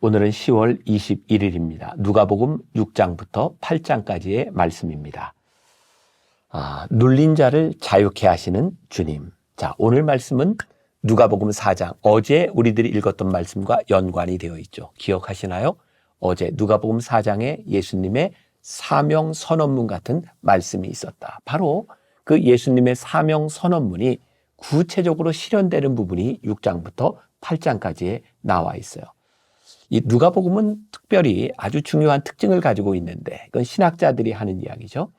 오늘은 10월 21일입니다. 누가복음 6장부터 8장까지의 말씀입니다. 눌린 자를 자유케 하시는 주님. 자, 오늘 말씀은 누가복음 4장, 어제 우리들이 읽었던 말씀과 연관이 되어 있죠. 기억하시나요? 어제 누가복음 4장에 예수님의 사명 선언문 같은 말씀이 있었다. 바로 그 예수님의 사명 선언문이 구체적으로 실현되는 부분이 6장부터 8장까지에 나와 있어요. 이 누가복음은 특별히 아주 중요한 특징을 가지고 있는데 이건 신학자들이 하는 이야기죠.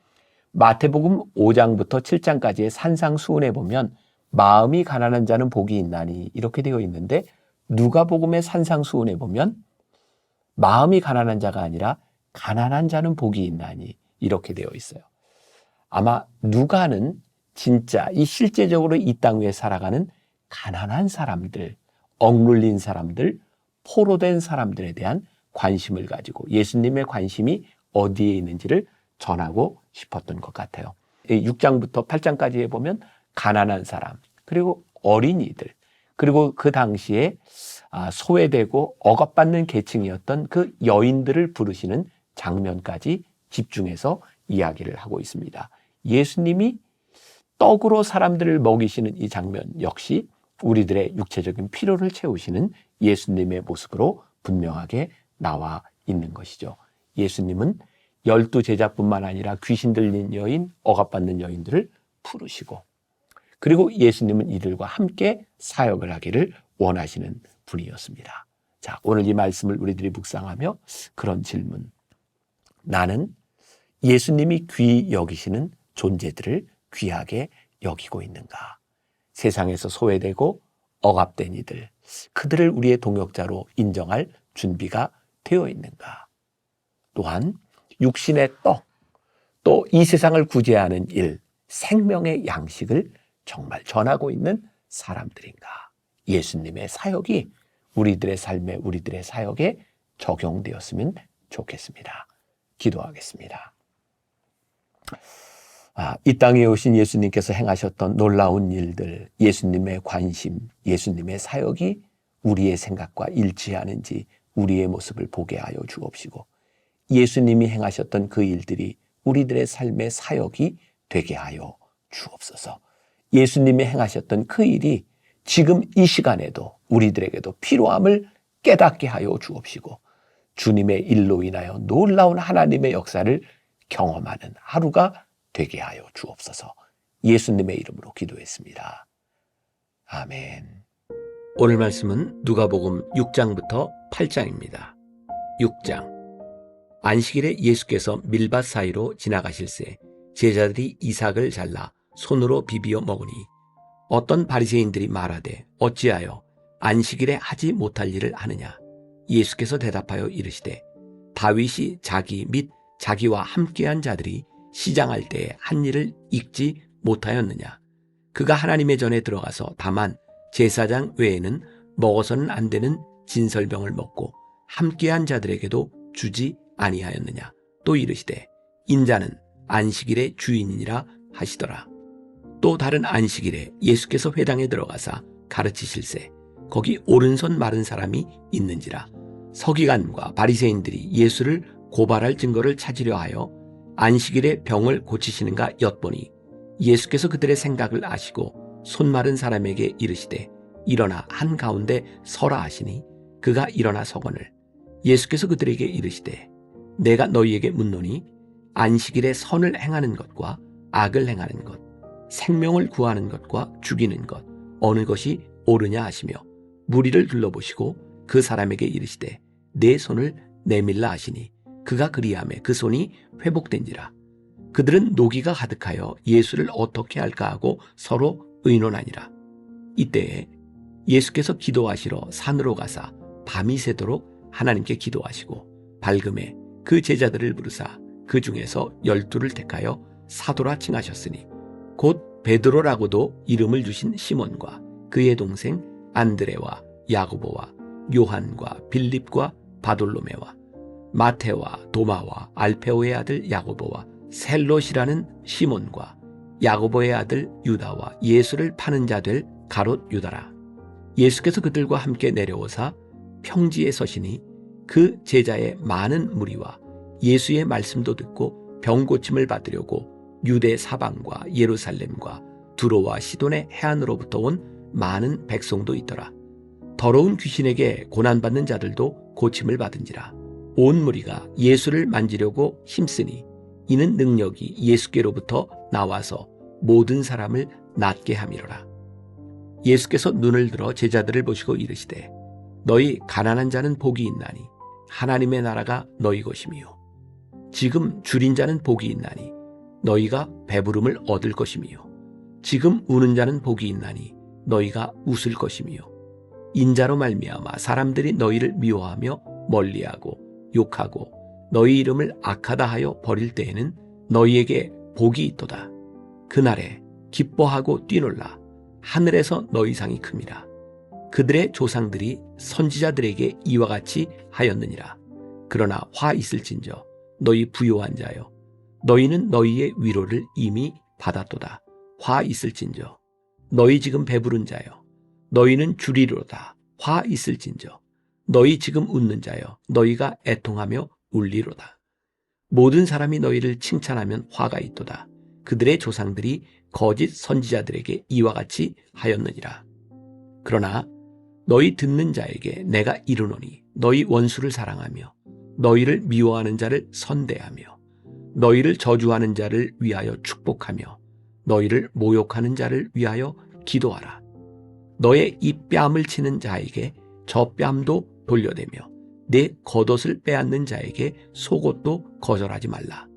마태복음 5장부터 7장까지의 산상수훈에 보면 마음이 가난한 자는 복이 있나니 이렇게 되어 있는데 누가복음의 산상수훈에 보면 마음이 가난한 자가 아니라 가난한 자는 복이 있나니 이렇게 되어 있어요. 아마 누가는 진짜 이 실제적으로 이 땅 위에 살아가는 가난한 사람들, 억눌린 사람들, 포로된 사람들에 대한 관심을 가지고 예수님의 관심이 어디에 있는지를 전하고 싶었던 것 같아요. 6장부터 8장까지에 보면 가난한 사람, 그리고 어린이들, 그리고 그 당시에 소외되고 억압받는 계층이었던 그 여인들을 부르시는 장면까지 집중해서 이야기를 하고 있습니다. 예수님이 떡으로 사람들을 먹이시는 이 장면 역시 우리들의 육체적인 필요를 채우시는 예수님의 모습으로 분명하게 나와 있는 것이죠. 예수님은 12 제자뿐만 아니라 귀신 들린 여인, 억압받는 여인들을 부르시고 그리고 예수님은 이들과 함께 사역을 하기를 원하시는 분이었습니다. 자, 오늘 이 말씀을 우리들이 묵상하며 그런 질문. 나는 예수님이 귀히 여기시는 존재들을 귀하게 여기고 있는가? 세상에서 소외되고 억압된 이들, 그들을 우리의 동역자로 인정할 준비가 되어 있는가? 또한 육신의 떡, 또 이 세상을 구제하는 일, 생명의 양식을 정말 전하고 있는 사람들인가? 예수님의 사역이 우리들의 삶에, 우리들의 사역에 적용되었으면 좋겠습니다. 기도하겠습니다. 이 땅에 오신 예수님께서 행하셨던 놀라운 일들, 예수님의 관심, 예수님의 사역이 우리의 생각과 일치하는지 우리의 모습을 보게 하여 주옵시고 예수님이 행하셨던 그 일들이 우리들의 삶의 사역이 되게 하여 주옵소서. 예수님이 행하셨던 그 일이 지금 이 시간에도 우리들에게도 필요함을 깨닫게 하여 주옵시고 주님의 일로 인하여 놀라운 하나님의 역사를 경험하는 하루가 되게 하여 주옵소서. 예수님의 이름으로 기도했습니다. 아멘. 오늘 말씀은 누가복음 6장부터 8장입니다. 6장. 안식일에 예수께서 밀밭 사이로 지나가실새 제자들이 이삭을 잘라 손으로 비비어 먹으니 어떤 바리새인들이 말하되 어찌하여 안식일에 하지 못할 일을 하느냐? 예수께서 대답하여 이르시되 다윗이 자기 및 자기와 함께한 자들이 시장할 때에 한 일을 잊지 못하였느냐? 그가 하나님의 전에 들어가서 다만 제사장 외에는 먹어서는 안 되는 진설병을 먹고 함께한 자들에게도 주지 아니하였느냐? 또 이르시되 인자는 안식일의 주인이니라 하시더라. 또 다른 안식일에 예수께서 회당에 들어가사 가르치실새 거기 오른손 마른 사람이 있는지라. 서기관과 바리새인들이 예수를 고발할 증거를 찾으려 하여 안식일에 병을 고치시는가 엿보니 예수께서 그들의 생각을 아시고 손 마른 사람에게 이르시되 일어나 한가운데 서라 하시니 그가 일어나 서거늘 예수께서 그들에게 이르시되 내가 너희에게 묻노니 안식일에 선을 행하는 것과 악을 행하는 것, 생명을 구하는 것과 죽이는 것 어느 것이 옳으냐 하시며 무리를 둘러보시고 그 사람에게 이르시되 내 손을 내밀라 하시니 그가 그리하매 그 손이 회복된지라. 그들은 노기가 가득하여 예수를 어떻게 할까 하고 서로 의논하니라. 이때에 예수께서 기도하시러 산으로 가사 밤이 새도록 하나님께 기도하시고 밝음에 그 제자들을 부르사 그 중에서 12를 택하여 사도라 칭하셨으니 곧 베드로라고도 이름을 주신 시몬과 그의 동생 안드레와 야고보와 요한과 빌립과 바돌로메와 마테와 도마와 알페오의 아들 야고보와 셀롯이라는 시몬과 야고보의 아들 유다와 예수를 파는 자 될 가롯 유다라. 예수께서 그들과 함께 내려오사 평지에 서시니 그 제자의 많은 무리와 예수의 말씀도 듣고 병 고침을 받으려고 유대 사방과 예루살렘과 두로와 시돈의 해안으로부터 온 많은 백성도 있더라. 더러운 귀신에게 고난받는 자들도 고침을 받은지라. 온 무리가 예수를 만지려고 힘쓰니 이는 능력이 예수께로부터 나와서 모든 사람을 낫게 함이로라. 예수께서 눈을 들어 제자들을 보시고 이르시되 너희 가난한 자는 복이 있나니 하나님의 나라가 너희 것이미요. 지금 줄인 자는 복이 있나니 너희가 배부름을 얻을 것이미요. 지금 우는 자는 복이 있나니 너희가 웃을 것이미요. 인자로 말미암아 사람들이 너희를 미워하며 멀리하고 욕하고 너희 이름을 악하다 하여 버릴 때에는 너희에게 복이 있도다. 그날에 기뻐하고 뛰놀라. 하늘에서 너희 상이 큼이라. 그들의 조상들이 선지자들에게 이와 같이 하였느니라. 그러나 화 있을진저 너희 부요한 자여 너희는 너희의 위로를 이미 받았도다. 화 있을진저 너희 지금 배부른 자여 너희는 주리로다. 화 있을진저 너희 지금 웃는 자여 너희가 애통하며 울리로다. 모든 사람이 너희를 칭찬하면 화가 있도다. 그들의 조상들이 거짓 선지자들에게 이와 같이 하였느니라. 그러나 너희 듣는 자에게 내가 이르노니 너희 원수를 사랑하며 너희를 미워하는 자를 선대하며 너희를 저주하는 자를 위하여 축복하며 너희를 모욕하는 자를 위하여 기도하라. 너의 이 뺨을 치는 자에게 저 뺨도 돌려대며 내 겉옷을 빼앗는 자에게 속옷도 거절하지 말라.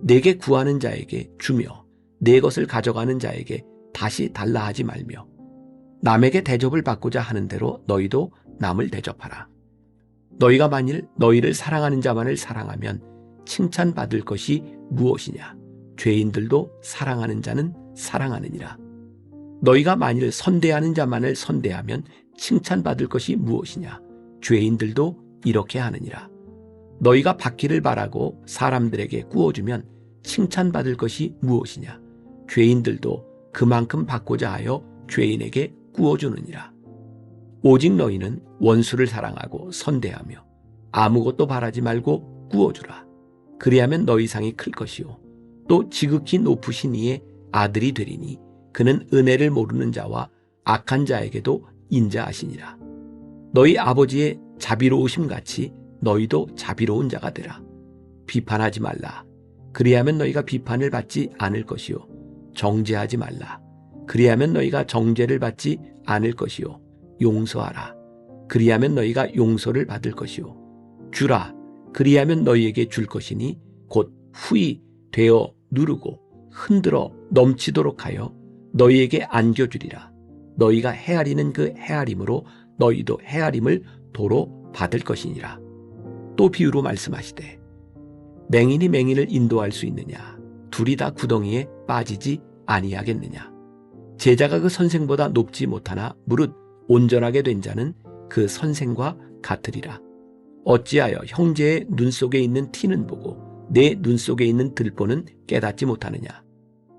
내게 구하는 자에게 주며 내 것을 가져가는 자에게 다시 달라 하지 말며 남에게 대접을 받고자 하는 대로 너희도 남을 대접하라. 너희가 만일 너희를 사랑하는 자만을 사랑하면 칭찬받을 것이 무엇이냐? 죄인들도 사랑하는 자는 사랑하느니라. 너희가 만일 선대하는 자만을 선대하면 칭찬받을 것이 무엇이냐? 죄인들도 이렇게 하느니라. 너희가 받기를 바라고 사람들에게 구워주면 칭찬받을 것이 무엇이냐? 죄인들도 그만큼 받고자 하여 죄인에게 구워주느니라. 오직 너희는 원수를 사랑하고 선대하며 아무것도 바라지 말고 구워주라. 그리하면 너희 상이 클 것이요 또 지극히 높으신 이의 아들이 되리니 그는 은혜를 모르는 자와 악한 자에게도 인자하시니라. 너희 아버지의 자비로우심 같이 너희도 자비로운 자가 되라. 비판하지 말라. 그리하면 너희가 비판을 받지 않을 것이요 정죄하지 말라. 그리하면 너희가 정죄를 받지 않을 것이요 용서하라. 그리하면 너희가 용서를 받을 것이요 주라. 그리하면 너희에게 줄 것이니 곧 후히 되어 누르고 흔들어 넘치도록 하여 너희에게 안겨주리라. 너희가 헤아리는 그 헤아림으로 너희도 헤아림을 도로 받을 것이니라. 또 비유로 말씀하시되 맹인이 맹인을 인도할 수 있느냐? 둘이 다 구덩이에 빠지지 아니하겠느냐? 제자가 그 선생보다 높지 못하나 무릇 온전하게 된 자는 그 선생과 같으리라. 어찌하여 형제의 눈 속에 있는 티는 보고 내 눈 속에 있는 들보는 깨닫지 못하느냐?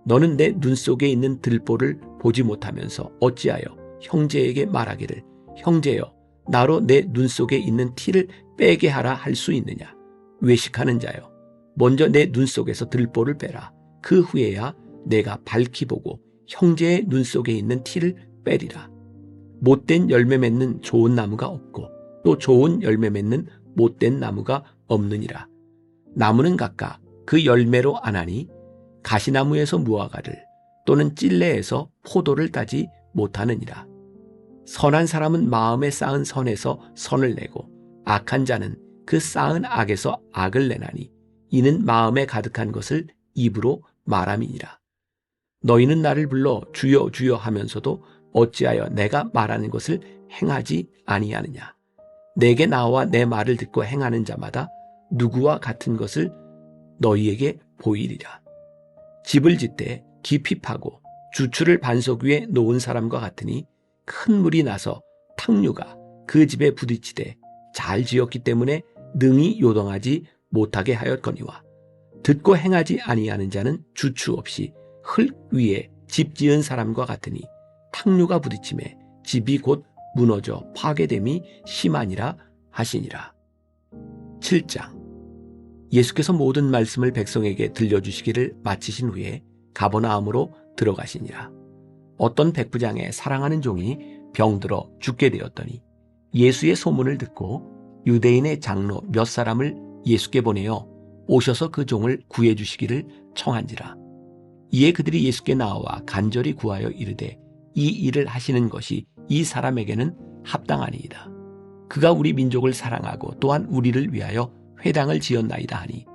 너는 내 눈 속에 있는 들보를 보지 못하면서 어찌하여 형제에게 말하기를 형제여 나로 내 눈 속에 있는 티를 빼게 하라 할 수 있느냐? 외식하는 자여 먼저 내 눈 속에서 들보를 빼라. 그 후에야 내가 밝히 보고 형제의 눈 속에 있는 티를 빼리라. 못된 열매 맺는 좋은 나무가 없고 또 좋은 열매 맺는 못된 나무가 없느니라. 나무는 각각 그 열매로 아나니 가시나무에서 무화과를 또는 찔레에서 포도를 따지 못하느니라. 선한 사람은 마음에 쌓은 선에서 선을 내고 악한 자는 그 쌓은 악에서 악을 내나니 이는 마음에 가득한 것을 입으로 말함이니라. 너희는 나를 불러 주여 주여 하면서도 어찌하여 내가 말하는 것을 행하지 아니하느냐? 내게 나와 내 말을 듣고 행하는 자마다 누구와 같은 것을 너희에게 보이리라. 집을 짓되 깊이 파고 주추를 반석 위에 놓은 사람과 같으니 큰 물이 나서 탕류가 그 집에 부딪히되 잘 지었기 때문에 능히 요동하지 못하게 하였거니와 듣고 행하지 아니하는 자는 주추 없이 흙 위에 집 지은 사람과 같으니 탕류가 부딪힘에 집이 곧 무너져 파괴됨이 심하니라 하시니라. 7장. 예수께서 모든 말씀을 백성에게 들려주시기를 마치신 후에 가버나움으로 들어가시니라. 어떤 백부장의 사랑하는 종이 병들어 죽게 되었더니 예수의 소문을 듣고 유대인의 장로 몇 사람을 예수께 보내어 오셔서 그 종을 구해 주시기를 청한지라. 이에 그들이 예수께 나와 간절히 구하여 이르되 이 일을 하시는 것이 이 사람에게는 합당하니이다. 그가 우리 민족을 사랑하고 또한 우리를 위하여 회당을 지었나이다 하니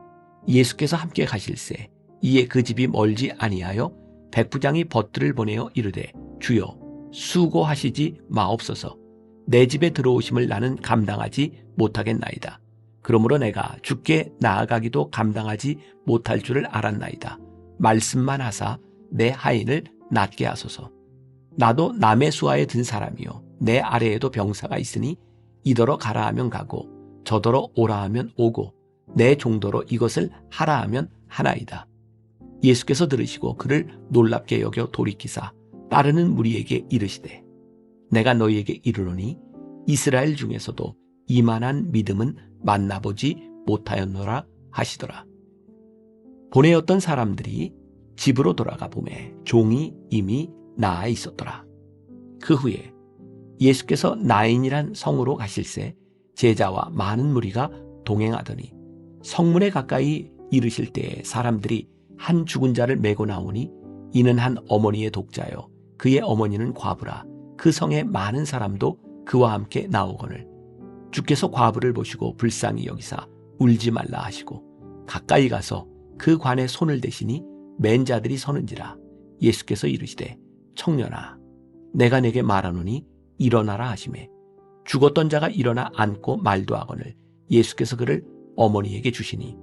예수께서 함께 가실새 이에 그 집이 멀지 아니하여 백부장이 벗들을 보내어 이르되 주여 수고하시지 마옵소서. 내 집에 들어오심을 나는 감당하지 못하겠나이다. 그러므로 내가 주께 나아가기도 감당하지 못할 줄을 알았나이다. 말씀만 하사 내 하인을 낫게 하소서. 나도 남의 수하에 든 사람이요 내 아래에도 병사가 있으니 이더러 가라 하면 가고 저더러 오라 하면 오고 내 종도로 이것을 하라 하면 하나이다. 예수께서 들으시고 그를 놀랍게 여겨 돌이키사 따르는 무리에게 이르시되 내가 너희에게 이르노니 이스라엘 중에서도 이만한 믿음은 만나보지 못하였노라 하시더라. 보내었던 사람들이 집으로 돌아가 보매 종이 이미 나아 있었더라. 그 후에 예수께서 나인이란 성으로 가실새 제자와 많은 무리가 동행하더니 성문에 가까이 이르실 때에 사람들이 한 죽은 자를 메고 나오니 이는 한 어머니의 독자요 그의 어머니는 과부라. 그 성에 많은 사람도 그와 함께 나오거늘 주께서 과부를 보시고 불쌍히 여기사 울지 말라 하시고 가까이 가서 그 관에 손을 대시니 맨 자들이 서는지라. 예수께서 이르시되 청년아 내가 내게 말하노니 일어나라 하시매 죽었던 자가 일어나 앉고 말도 하거늘 예수께서 그를 어머니에게 주시니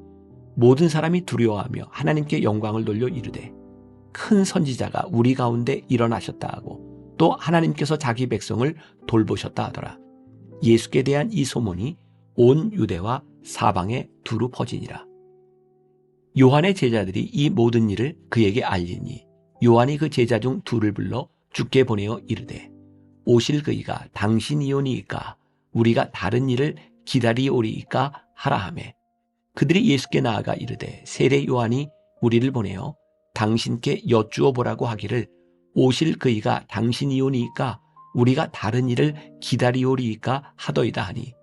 모든 사람이 두려워하며 하나님께 영광을 돌려 이르되 큰 선지자가 우리 가운데 일어나셨다 하고 또 하나님께서 자기 백성을 돌보셨다 하더라. 예수께 대한 이 소문이 온 유대와 사방에 두루 퍼지니라. 요한의 제자들이 이 모든 일을 그에게 알리니 요한이 그 제자 중 둘을 불러 주께 보내어 이르되 오실 그이가 당신이오니이까 우리가 다른 일을 기다리오리이까 하라 하매 그들이 예수께 나아가 이르되 세례 요한이 우리를 보내어 당신께 여쭈어 보라고 하기를 오실 그이가 당신이오니이까 우리가 다른 일을 기다리오리이까 하더이다 하니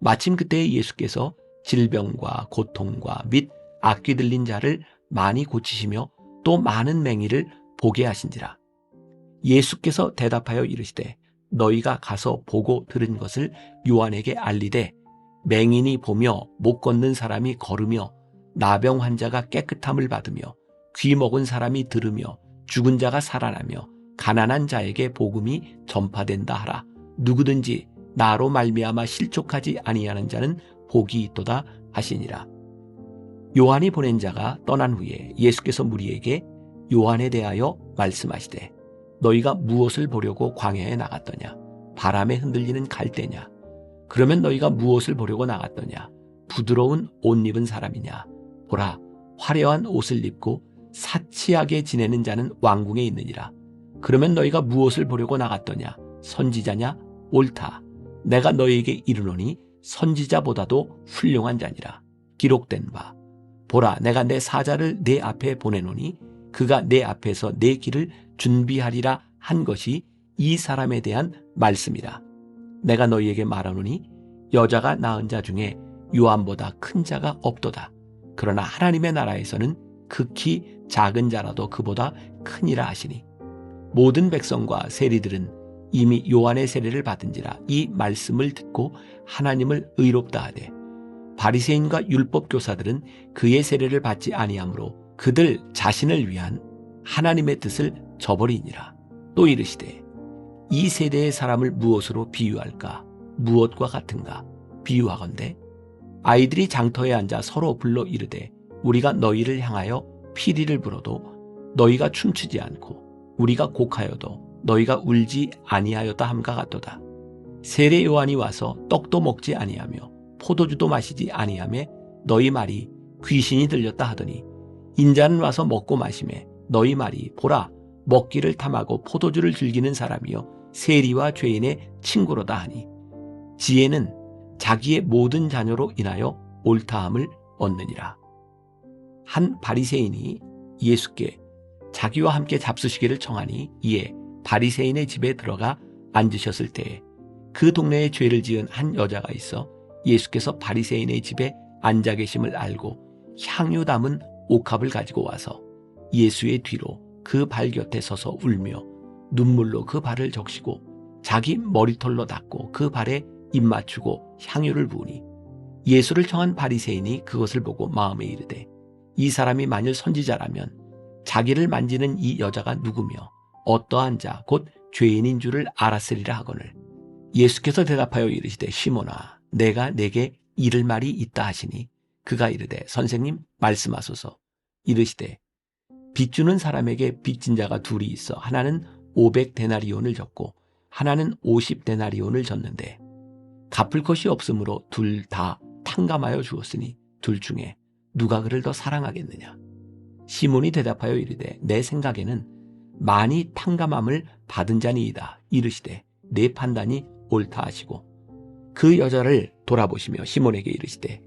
마침 그때에 예수께서 질병과 고통과 및 악귀 들린 자를 많이 고치시며 또 많은 맹인을 보게 하신지라. 예수께서 대답하여 이르시되 너희가 가서 보고 들은 것을 요한에게 알리되 맹인이 보며 못 걷는 사람이 걸으며 나병 환자가 깨끗함을 받으며 귀 먹은 사람이 들으며 죽은 자가 살아나며 가난한 자에게 복음이 전파된다 하라. 누구든지 나로 말미암아 실족하지 아니하는 자는 복이 있도다 하시니라. 요한이 보낸 자가 떠난 후에 예수께서 무리에게 요한에 대하여 말씀하시되 너희가 무엇을 보려고 광야에 나갔더냐? 바람에 흔들리는 갈대냐? 그러면 너희가 무엇을 보려고 나갔더냐? 부드러운 옷 입은 사람이냐? 보라, 화려한 옷을 입고 사치하게 지내는 자는 왕궁에 있느니라. 그러면 너희가 무엇을 보려고 나갔더냐? 선지자냐? 옳다. 내가 너희에게 이르노니 선지자보다도 훌륭한 자니라. 기록된 바 보라, 내가 내 사자를 내 앞에 보내노니 그가 내 앞에서 내 길을 준비하리라 한 것이 이 사람에 대한 말씀이라. 내가 너희에게 말하노니 여자가 낳은 자 중에 요한보다 큰 자가 없도다. 그러나 하나님의 나라에서는 극히 작은 자라도 그보다 크니라 하시니 모든 백성과 세리들은 이미 요한의 세례를 받은지라 이 말씀을 듣고 하나님을 의롭다 하되 바리새인과 율법 교사들은 그의 세례를 받지 아니하므로 그들 자신을 위한 하나님의 뜻을 저버리니라. 또 이르시되 이 세대의 사람을 무엇으로 비유할까? 무엇과 같은가? 비유하건대 아이들이 장터에 앉아 서로 불러 이르되 우리가 너희를 향하여 피리를 불어도 너희가 춤추지 않고 우리가 곡하여도 너희가 울지 아니하였다 함과 같도다. 세례 요한이 와서 떡도 먹지 아니하며 포도주도 마시지 아니하며 너희 말이 귀신이 들렸다 하더니 인자는 와서 먹고 마시매 너희 말이 보라 먹기를 탐하고 포도주를 즐기는 사람이요 세리와 죄인의 친구로다 하니 지혜는 자기의 모든 자녀로 인하여 옳다함을 얻느니라. 한 바리새인이 예수께 자기와 함께 잡수시기를 청하니 이에 바리새인의 집에 들어가 앉으셨을 때에 그 동네에 죄를 지은 한 여자가 있어 예수께서 바리새인의 집에 앉아 계심을 알고 향유 담은 옥합을 가지고 와서 예수의 뒤로 그 발 곁에 서서 울며 눈물로 그 발을 적시고 자기 머리털로 닦고 그 발에 입 맞추고 향유를 부으니 예수를 청한 바리새인이 그것을 보고 마음에 이르되 이 사람이 만일 선지자라면 자기를 만지는 이 여자가 누구며 어떠한 자 곧 죄인인 줄을 알았으리라 하거늘 예수께서 대답하여 이르시되 시몬아 내가 내게 이를 말이 있다 하시니 그가 이르되 선생님 말씀하소서. 이르시되 빚주는 사람에게 빚진 자가 둘이 있어 하나는 500데나리온을 졌고 하나는 50데나리온을 졌는데 갚을 것이 없으므로 둘 다 탕감하여 주었으니 둘 중에 누가 그를 더 사랑하겠느냐. 시몬이 대답하여 이르되 내 생각에는 많이 탕감함을 받은 자니이다. 이르시되 내 판단이 옳다 하시고 그 여자를 돌아보시며 시몬에게 이르시되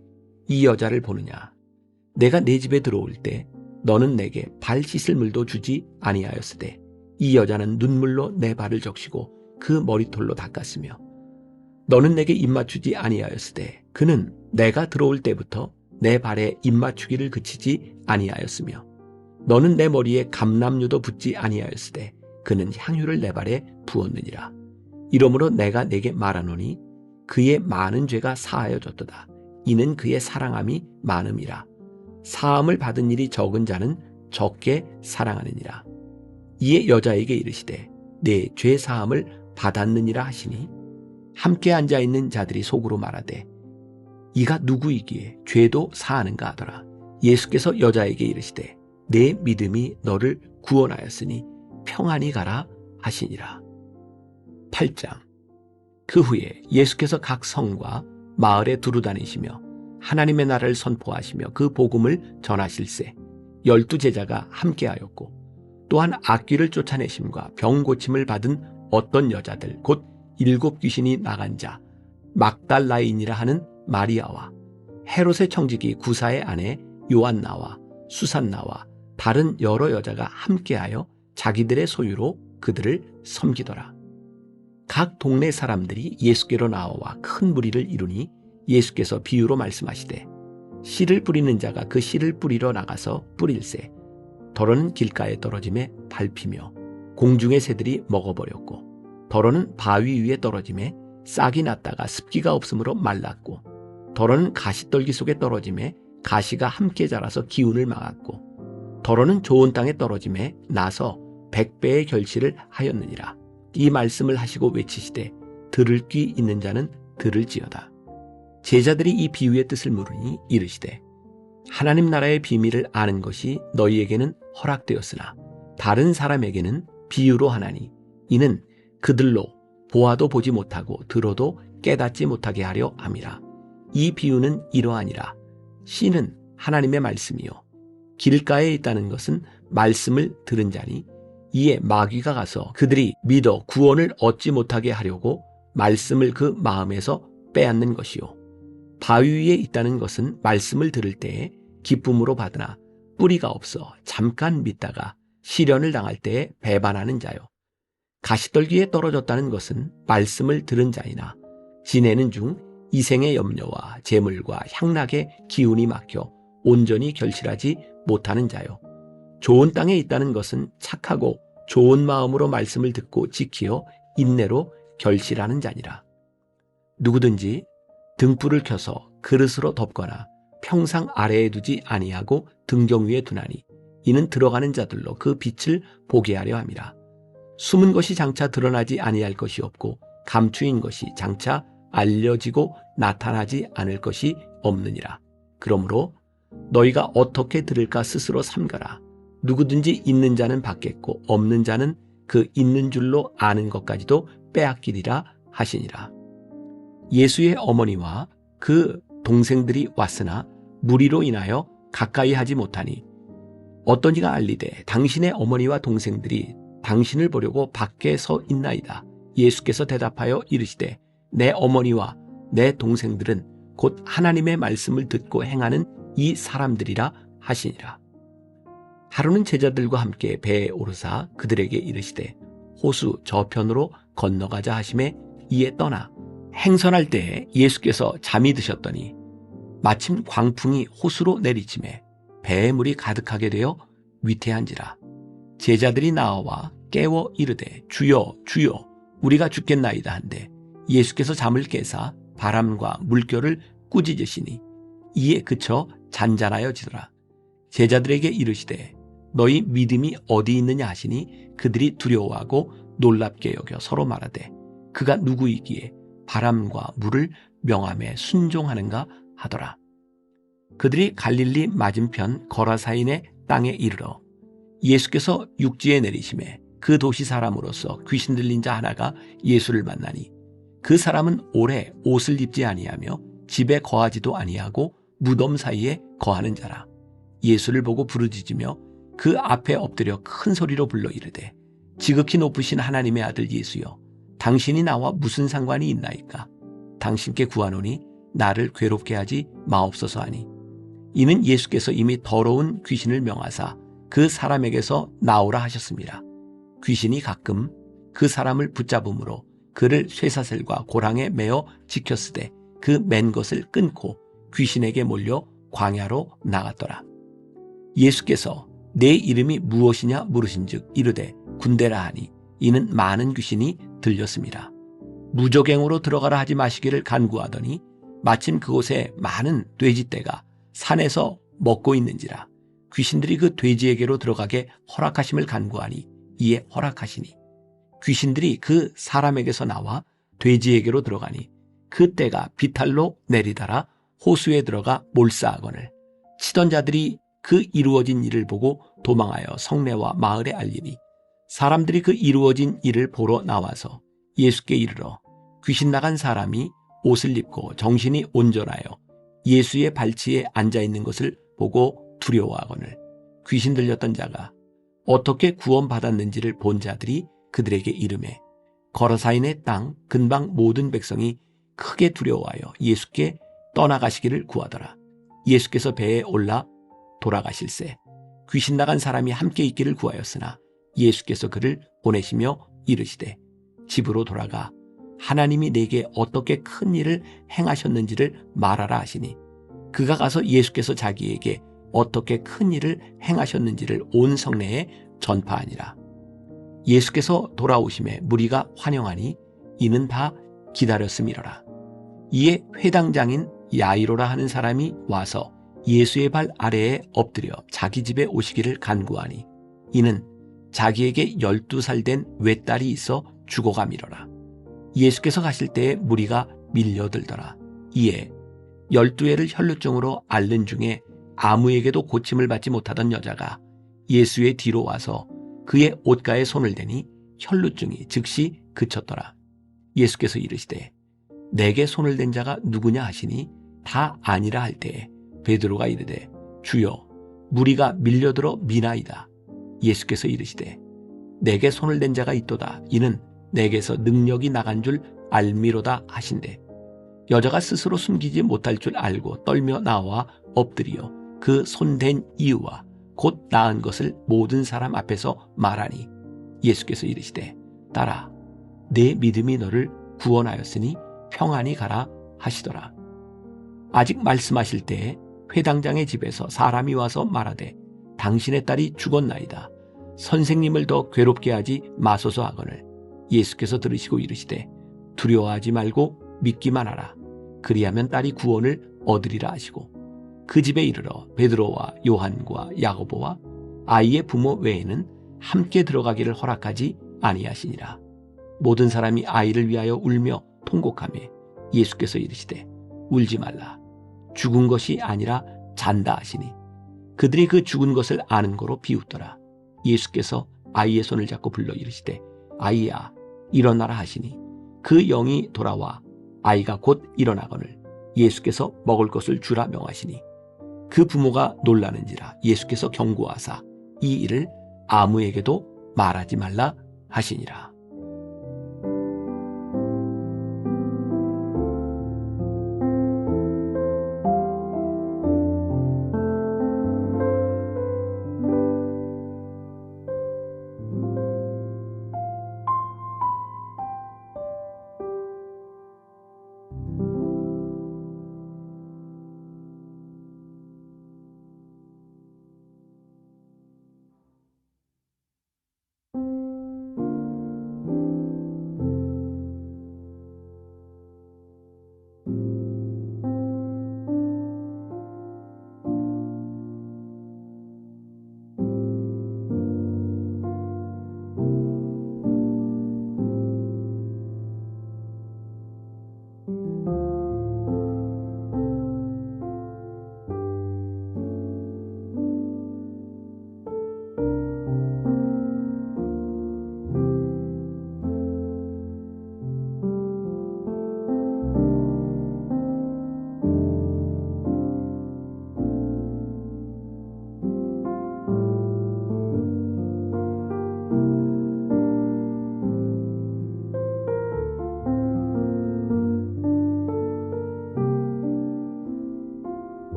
이 여자를 보느냐. 내가 내 집에 들어올 때 너는 내게 발 씻을 물도 주지 아니하였으되 이 여자는 눈물로 내 발을 적시고 그 머리털로 닦았으며 너는 내게 입 맞추지 아니하였으되 그는 내가 들어올 때부터 내 발에 입 맞추기를 그치지 아니하였으며 너는 내 머리에 감람유도 붓지 아니하였으되 그는 향유를 내 발에 부었느니라. 이러므로 내가 내게 말하노니 그의 많은 죄가 사하여졌도다. 이는 그의 사랑함이 많음이라. 사함을 받은 일이 적은 자는 적게 사랑하느니라. 이에 여자에게 이르시되 내 죄 사함을 받았느니라 하시니 함께 앉아있는 자들이 속으로 말하되 이가 누구이기에 죄도 사하는가 하더라. 예수께서 여자에게 이르시되 내 믿음이 너를 구원하였으니 평안히 가라 하시니라. 8장. 그 후에 예수께서 각 성과 마을에 두루 다니시며 하나님의 나라를 선포하시며 그 복음을 전하실세 12 제자가 함께하였고 또한 악귀를 쫓아내심과 병 고침을 받은 어떤 여자들 곧 7 귀신이 나간 자 막달라인이라 하는 마리아와 헤롯의 청지기 구사의 아내 요한나와 수산나와 다른 여러 여자가 함께하여 자기들의 소유로 그들을 섬기더라. 각 동네 사람들이 예수께로 나와 큰 무리를 이루니 예수께서 비유로 말씀하시되 씨를 뿌리는 자가 그 씨를 뿌리러 나가서 뿌릴새 더러는 길가에 떨어짐에 밟히며 공중의 새들이 먹어버렸고 더러는 바위 위에 떨어짐에 싹이 났다가 습기가 없으므로 말랐고 더러는 가시떨기 속에 떨어짐에 가시가 함께 자라서 기운을 막았고 더러는 좋은 땅에 떨어짐에 나서 100배의 결실을 하였느니라. 이 말씀을 하시고 외치시되 들을 귀 있는 자는 들을지어다. 제자들이 이 비유의 뜻을 물으니 이르시되 하나님 나라의 비밀을 아는 것이 너희에게는 허락되었으나 다른 사람에게는 비유로 하나니 이는 그들로 보아도 보지 못하고 들어도 깨닫지 못하게 하려 함이라. 이 비유는 이러하니라. 씨는 하나님의 말씀이요 길가에 있다는 것은 말씀을 들은 자니 이에 마귀가 가서 그들이 믿어 구원을 얻지 못하게 하려고 말씀을 그 마음에서 빼앗는 것이요 바위 위에 있다는 것은 말씀을 들을 때에 기쁨으로 받으나 뿌리가 없어 잠깐 믿다가 시련을 당할 때에 배반하는 자요 가시떨기에 떨어졌다는 것은 말씀을 들은 자이나 지내는 중 이생의 염려와 재물과 향락의 기운이 막혀 온전히 결실하지 못하는 자요 좋은 땅에 있다는 것은 착하고 좋은 마음으로 말씀을 듣고 지키어 인내로 결실하는 자니라. 누구든지 등불을 켜서 그릇으로 덮거나 평상 아래에 두지 아니하고 등경 위에 두나니 이는 들어가는 자들로 그 빛을 보게 하려 함이라. 숨은 것이 장차 드러나지 아니할 것이 없고 감추인 것이 장차 알려지고 나타나지 않을 것이 없느니라. 그러므로 너희가 어떻게 들을까 스스로 삼가라. 누구든지 있는 자는 받겠고 없는 자는 그 있는 줄로 아는 것까지도 빼앗기리라 하시니라. 예수의 어머니와 그 동생들이 왔으나 무리로 인하여 가까이 하지 못하니 어떤 이가 알리되 당신의 어머니와 동생들이 당신을 보려고 밖에 서 있나이다. 예수께서 대답하여 이르시되 내 어머니와 내 동생들은 곧 하나님의 말씀을 듣고 행하는 이 사람들이라 하시니라. 하루는 제자들과 함께 배에 오르사 그들에게 이르시되 호수 저편으로 건너가자 하심에 이에 떠나 행선할 때에 예수께서 잠이 드셨더니 마침 광풍이 호수로 내리침에 배에 물이 가득하게 되어 위태한지라. 제자들이 나와 깨워 이르되 주여 주여 우리가 죽겠나이다 한데 예수께서 잠을 깨사 바람과 물결을 꾸짖으시니 이에 그쳐 잔잔하여지더라. 제자들에게 이르시되 너희 믿음이 어디 있느냐 하시니 그들이 두려워하고 놀랍게 여겨 서로 말하되 그가 누구이기에 바람과 물을 명함에 순종하는가 하더라. 그들이 갈릴리 맞은편 거라사인의 땅에 이르러 예수께서 육지에 내리심에 그 도시 사람으로서 귀신 들린 자 하나가 예수를 만나니 그 사람은 오래 옷을 입지 아니하며 집에 거하지도 아니하고 무덤 사이에 거하는 자라. 예수를 보고 부르짖으며 그 앞에 엎드려 큰 소리로 불러 이르되 지극히 높으신 하나님의 아들 예수여 당신이 나와 무슨 상관이 있나이까. 당신께 구하노니 나를 괴롭게 하지 마옵소서 하니 이는 예수께서 이미 더러운 귀신을 명하사 그 사람에게서 나오라 하셨습니다. 귀신이 가끔 그 사람을 붙잡음으로 그를 쇠사슬과 고랑에 매어 지켰으되 그 맨 것을 끊고 귀신에게 몰려 광야로 나갔더라. 예수께서 내 이름이 무엇이냐 물으신즉 이르되 군대라 하니 이는 많은 귀신이 들렸습니다. 무저갱으로 들어가라 하지 마시기를 간구하더니 마침 그곳에 많은 돼지떼가 산에서 먹고 있는지라 귀신들이 그 돼지에게로 들어가게 허락하심을 간구하니 이에 허락하시니 귀신들이 그 사람에게서 나와 돼지에게로 들어가니 그 떼가 비탈로 내리달아 호수에 들어가 몰사하거늘 치던 자들이 그 이루어진 일을 보고 도망하여 성내와 마을에 알리니 사람들이 그 이루어진 일을 보러 나와서 예수께 이르러 귀신 나간 사람이 옷을 입고 정신이 온전하여 예수의 발치에 앉아있는 것을 보고 두려워하거늘 귀신 들렸던 자가 어떻게 구원받았는지를 본 자들이 그들에게 이르매 거라사인의 땅 근방 모든 백성이 크게 두려워하여 예수께 떠나가시기를 구하더라. 예수께서 배에 올라 돌아가실새 귀신 나간 사람이 함께 있기를 구하였으나 예수께서 그를 보내시며 이르시되 집으로 돌아가 하나님이 내게 어떻게 큰 일을 행하셨는지를 말하라 하시니 그가 가서 예수께서 자기에게 어떻게 큰 일을 행하셨는지를 온 성내에 전파하니라. 예수께서 돌아오심에 무리가 환영하니 이는 다 기다렸음이로라. 이에 회당장인 야이로라 하는 사람이 와서 예수의 발 아래에 엎드려 자기 집에 오시기를 간구하니 이는 자기에게 12살 된 외딸이 있어 죽어가미로라. 예수께서 가실 때에 무리가 밀려들더라. 이에 12해를 혈루증으로 앓는 중에 아무에게도 고침을 받지 못하던 여자가 예수의 뒤로 와서 그의 옷가에 손을 대니 혈루증이 즉시 그쳤더라. 예수께서 이르시되 내게 손을 댄 자가 누구냐 하시니 다 아니라 할 때에 베드로가 이르되 주여 무리가 밀려들어 미나이다. 예수께서 이르시되 내게 손을 댄 자가 있도다. 이는 내게서 능력이 나간 줄 알미로다 하신대. 여자가 스스로 숨기지 못할 줄 알고 떨며 나와 엎드리어 그 손댄 이유와 곧 나은 것을 모든 사람 앞에서 말하니 예수께서 이르시되 딸아 내 믿음이 너를 구원하였으니 평안히 가라 하시더라. 아직 말씀하실 때에 회당장의 집에서 사람이 와서 말하되 당신의 딸이 죽었나이다. 선생님을 더 괴롭게 하지 마소서 하거늘 예수께서 들으시고 이르시되 두려워하지 말고 믿기만 하라. 그리하면 딸이 구원을 얻으리라 하시고 그 집에 이르러 베드로와 요한과 야고보와 아이의 부모 외에는 함께 들어가기를 허락하지 아니하시니라. 모든 사람이 아이를 위하여 울며 통곡하며 예수께서 이르시되 울지 말라. 죽은 것이 아니라 잔다 하시니 그들이 그 죽은 것을 아는 거로 비웃더라. 예수께서 아이의 손을 잡고 불러 이르시되 아이야 일어나라 하시니 그 영이 돌아와 아이가 곧 일어나거늘 예수께서 먹을 것을 주라 명하시니 그 부모가 놀라는지라. 예수께서 경고하사 이 일을 아무에게도 말하지 말라 하시니라.